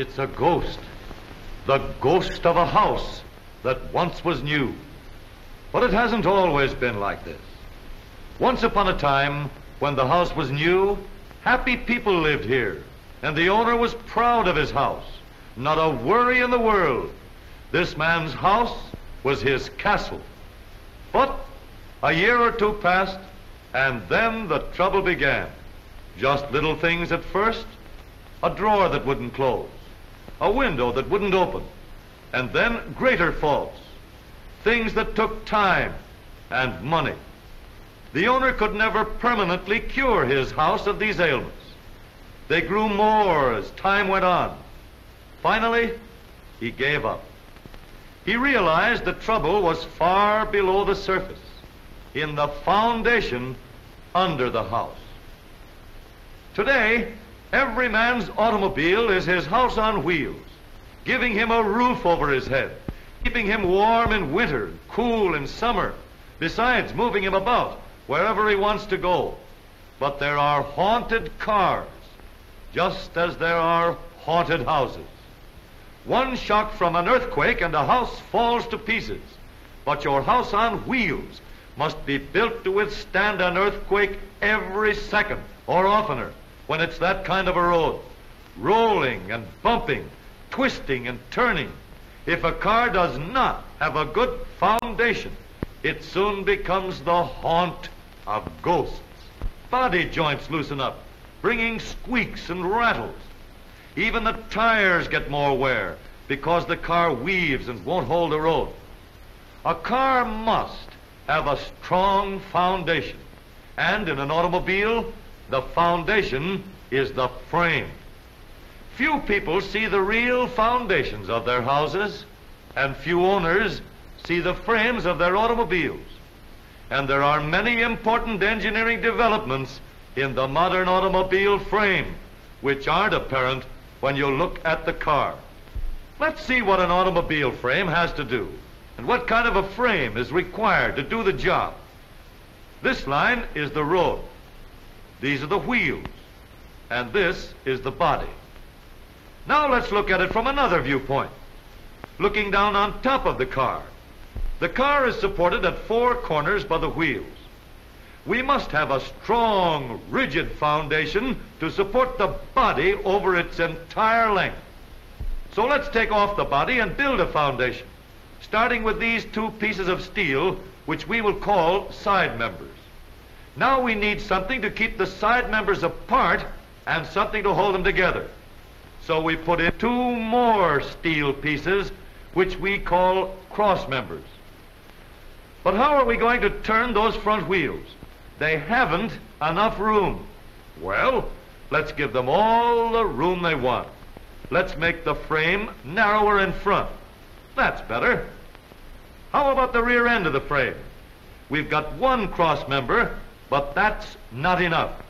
It's a ghost. The ghost of a house that once was new. But it hasn't always been like this. Once upon a time, when the house was new, happy people lived here, and the owner was proud of his house. Not a worry in the world. This man's house was his castle. But a year or two passed, and then the trouble began. Just little things at first. A drawer that wouldn't close. A window that wouldn't open. And then greater faults. Things that took time and money. The owner could never permanently cure his house of these ailments. They grew more as time went on. Finally, he gave up. He realized the trouble was far below the surface, in the foundation under the house. Today, every man's automobile is his house on wheels, giving him a roof over his head, keeping him warm in winter, cool in summer, besides moving him about wherever he wants to go. But there are haunted cars, just as there are haunted houses. One shock from an earthquake and a house falls to pieces. But your house on wheels must be built to withstand an earthquake every second or oftener when it's that kind of a road. Rolling and bumping, twisting and turning. If a car does not have a good foundation, it soon becomes the haunt of ghosts. Body joints loosen up, bringing squeaks and rattles. Even the tires get more wear because the car weaves and won't hold the road. A car must have a strong foundation. And in an automobile, the foundation is the frame. Few people see the real foundations of their houses, and few owners see the frames of their automobiles. And there are many important engineering developments in the modern automobile frame which aren't apparent when you look at the car. Let's see what an automobile frame has to do and what kind of a frame is required to do the job. This line is the road. These are the wheels. And this is the body. Now let's look at it from another viewpoint. Looking down on top of the car. The car is supported at four corners by the wheels. We must have a strong, rigid foundation to support the body over its entire length. So let's take off the body and build a foundation, starting with these two pieces of steel, which we will call side members. Now we need something to keep the side members apart and something to hold them together. So we put in two more steel pieces, which we call cross members. But how are we going to turn those front wheels? They haven't enough room. Well, let's give them all the room they want. Let's make the frame narrower in front. That's better. How about the rear end of the frame? We've got one cross member, but that's not enough.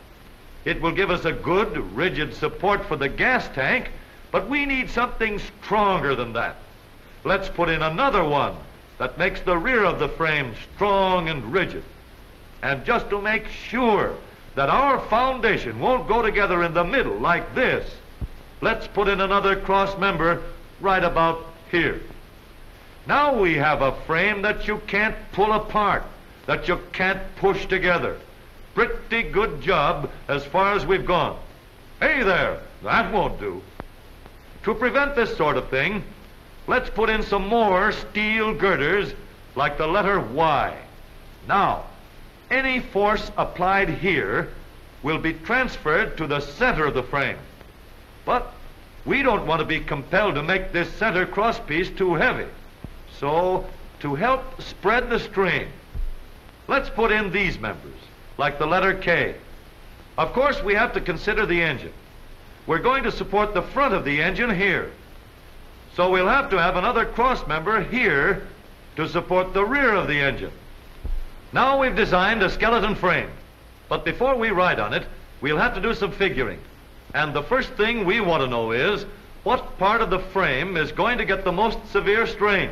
It will give us a good, rigid support for the gas tank, but we need something stronger than that. Let's put in another one that makes the rear of the frame strong and rigid. And just to make sure that our foundation won't go together in the middle like this, let's put in another cross member right about here. Now we have a frame that you can't pull apart, that you can't push together. Pretty good job as far as we've gone. Hey there, that won't do. To prevent this sort of thing, let's put in some more steel girders like the letter Y. Now, any force applied here will be transferred to the center of the frame. But we don't want to be compelled to make this center crosspiece too heavy. So, to help spread the strain, let's put in these members, like the letter K. Of course, we have to consider the engine. We're going to support the front of the engine here. So we'll have to have another cross member here to support the rear of the engine. Now we've designed a skeleton frame, but before we ride on it, we'll have to do some figuring. And the first thing we want to know is what part of the frame is going to get the most severe strain,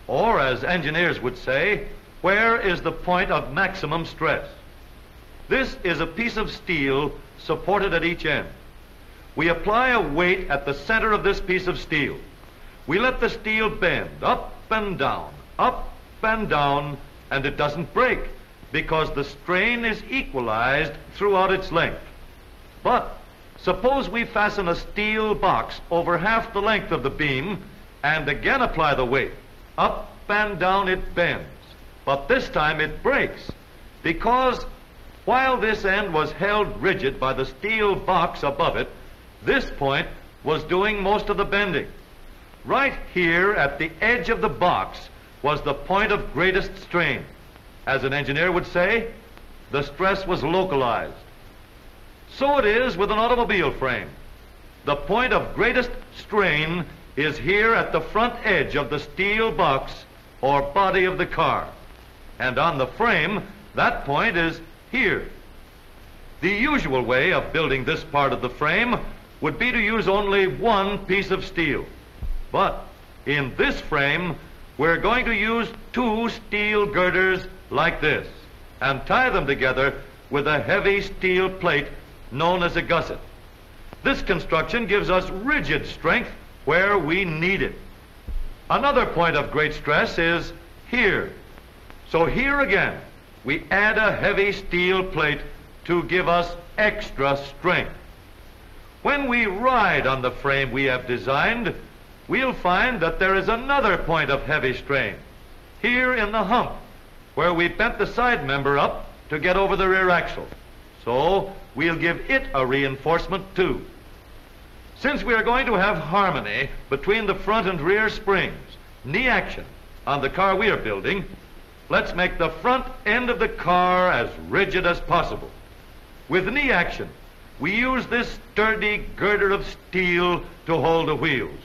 or as engineers would say, where is the point of maximum stress? This is a piece of steel supported at each end. we apply a weight at the center of this piece of steel. We let the steel bend up and down, and it doesn't break because the strain is equalized throughout its length. But suppose we fasten a steel box over half the length of the beam and again apply the weight. Up and down it bends, but this time it breaks because while this end was held rigid by the steel box above it, this point was doing most of the bending. Right here at the edge of the box was the point of greatest strain. As an engineer would say, the stress was localized. So it is with an automobile frame. The point of greatest strain is here at the front edge of the steel box or body of the car. And on the frame, that point is here. The usual way of building this part of the frame would be to use only one piece of steel. But in this frame, we're going to use two steel girders like this and tie them together with a heavy steel plate known as a gusset. This construction gives us rigid strength where we need it. Another point of great stress is here. So here again, we add a heavy steel plate to give us extra strength. When we ride on the frame we have designed, we'll find that there is another point of heavy strain, here in the hump, where we bent the side member up to get over the rear axle. So we'll give it a reinforcement too. Since we are going to have harmony between the front and rear springs, knee action, on the car we are building, let's make the front end of the car as rigid as possible. With knee action, we use this sturdy girder of steel to hold the wheels.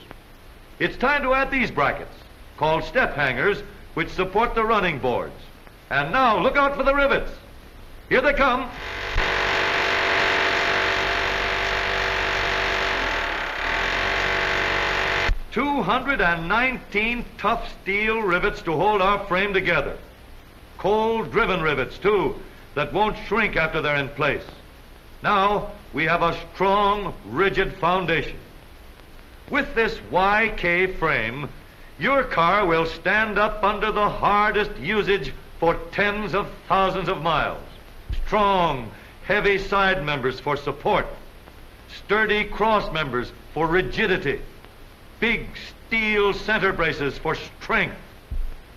It's time to add these brackets, called step hangers, which support the running boards. And now look out for the rivets. Here they come. "219 tough steel rivets to hold our frame together. Cold-driven rivets, too, that won't shrink after they're in place. Now we have a strong, rigid foundation. With this YK frame, your car will stand up under the hardest usage for tens of thousands of miles. Strong, heavy side members for support, sturdy cross members for rigidity, big steel center braces for strength,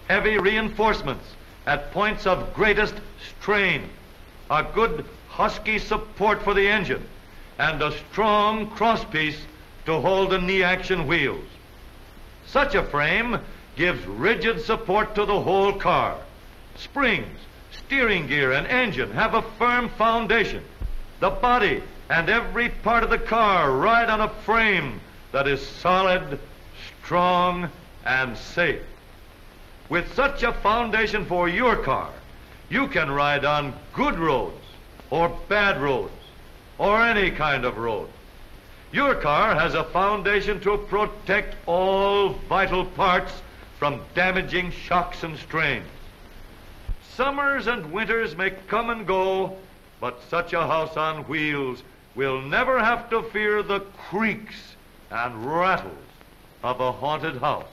heavy reinforcements at points of greatest strain, a good husky support for the engine, and a strong crosspiece to hold the knee action wheels. Such a frame gives rigid support to the whole car. Springs, steering gear, and engine have a firm foundation. The body and every part of the car ride on a frame that is solid, strong, and safe. With such a foundation for your car, you can ride on good roads or bad roads or any kind of road. Your car has a foundation to protect all vital parts from damaging shocks and strains. Summers and winters may come and go, but such a house on wheels will never have to fear the creaks and rattles of a haunted house.